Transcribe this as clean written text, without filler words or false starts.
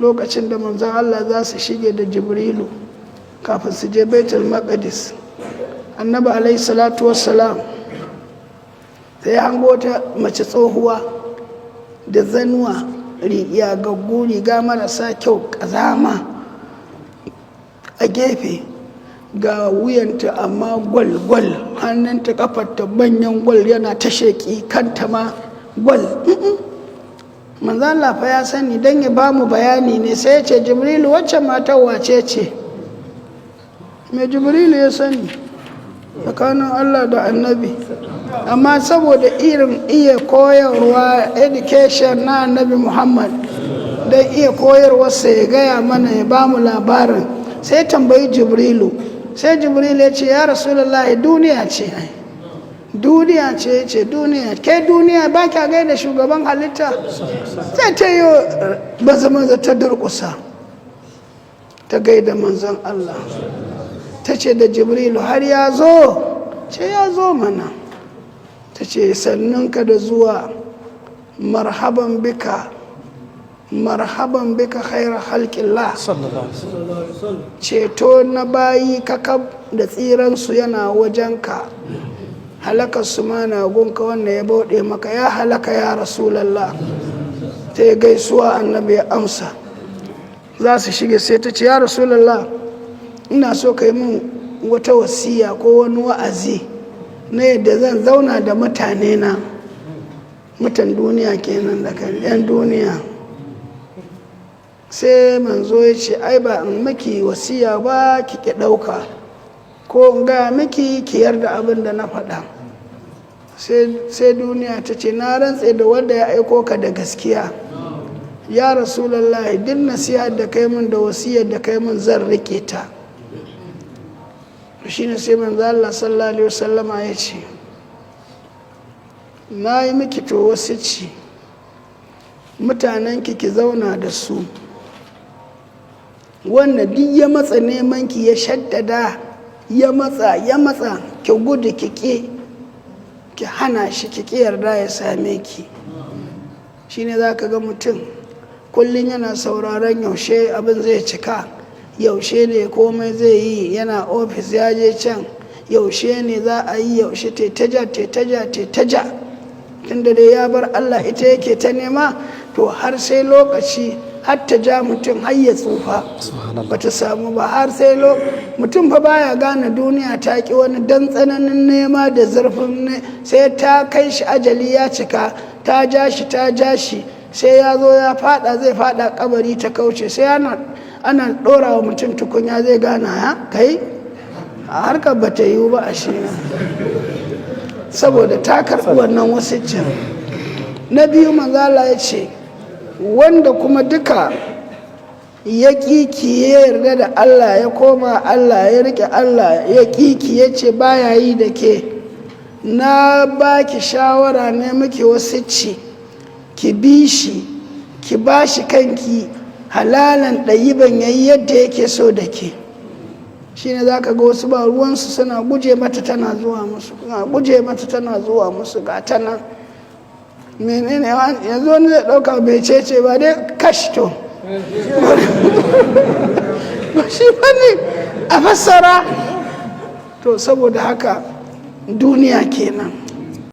lokacin da manzon Allah za su shige da Jibrilu kafin su je Baitul Maqdis. Annabi alaihi salatu wassalam sai hango ta mace tsohuwa da zanuwa riya gaggu riga marasa kyau kazama a gefe ga wuyanta amma gwal hannunta kafarta banyan gwal yana ta sheki kanta ma gwal. Manzo Allah fa ya sani dan ya ba mu bayani ne sai ya ce Jibrilu wacce matar wace ce? Me Jibrilu ya sani tsakanin Allah da Annabi, amma saboda irin iya koyarwa education na Annabi Muhammad da iya koyarwarsa ya gaya mana ya ba mu labarin sai tambayi Jibrilu. Sai Jibrilu ya ce ya Rasulullahi duniya ce duniya ce ya ce duniya ke duniya ba kya gaida shugaban halitta? sai ta yi maza ta durƙusa ta gaida manzon Allah ta ce da Jibrilu har ya zo? ce ya zo mana. ta ce sannunka da zuwa marhaban bika khairar halƙillah. ceto na bayi kakab da tsiransu yana wajenka, halakarsu ma na gunka wanda ya bauɗe maka ya halaka ya Rasulallah. ta yi gaisuwa annabi ya amsa za su shige sai ta ce ya Rasulallah ina so ka yi min wata wasiya ko wani wa'azi na yadda zan zauna da mutane na mutan duniya kenan da kan 'yan duniya. sai manzo ya ce ai ba in maki wasiya ba ki ɗauka ko in gaya miki ki yarda abin da na faɗa. sai duniya ta ce na rantse da wanda ya aiko ka da gaskiya ya Rasulallah duk nasiha da kai min da wasiyar da kai min zan rike ta. shine sai manzo Allah sallallahu alaihi wasallama ya ce na yi miki to wasici mutanen ki zauna da su wanda duk ya matsa neman ki ya shaddada ya matsa ki gudu ki hana shi ki yarda ya same ki. shine zaka ga mutum kullun yana sauraron yaushe abin zai cika, yaushe ne komai zai yi, yana ofis ya je can yaushe ne za a yi, yaushe tetaja tunda dai ya bar Allah ita yake ta nema to har sai lokaci har ta ja mutum har ya tsufa ba ta samu ba, har sai mutum fa baya gane duniya ta ki wani dan tsananin nema da zurfin ne sai ta kai shi ajali ya cika ta ja shi sai ya zo ya zai fada kabari ta kauce sai ana dora wa mutum tukunya zai gana ya kai a harkar ba ta yiwu ba a shi saboda ta karɓi wannan wasiccin. Na biyu manzala ya ce wanda kuma duka ya kiki ya yarda da Allah ya koma Allah ya rike Allah ya kiki ya ce baya yi da ke, na baki shawara ne muke wasicci ki bi shi ki ba shi kanki halalan ɗayiban yayi yadda yake so da ke. shi ne za ka ga wasu ba ruwansu suna guje mata tana zuwa musu ga ta nan menene yanzu wani zai ɗauka bai cece ba dai kashto ba shi ba ne a fassara to saboda haka duniya kenan.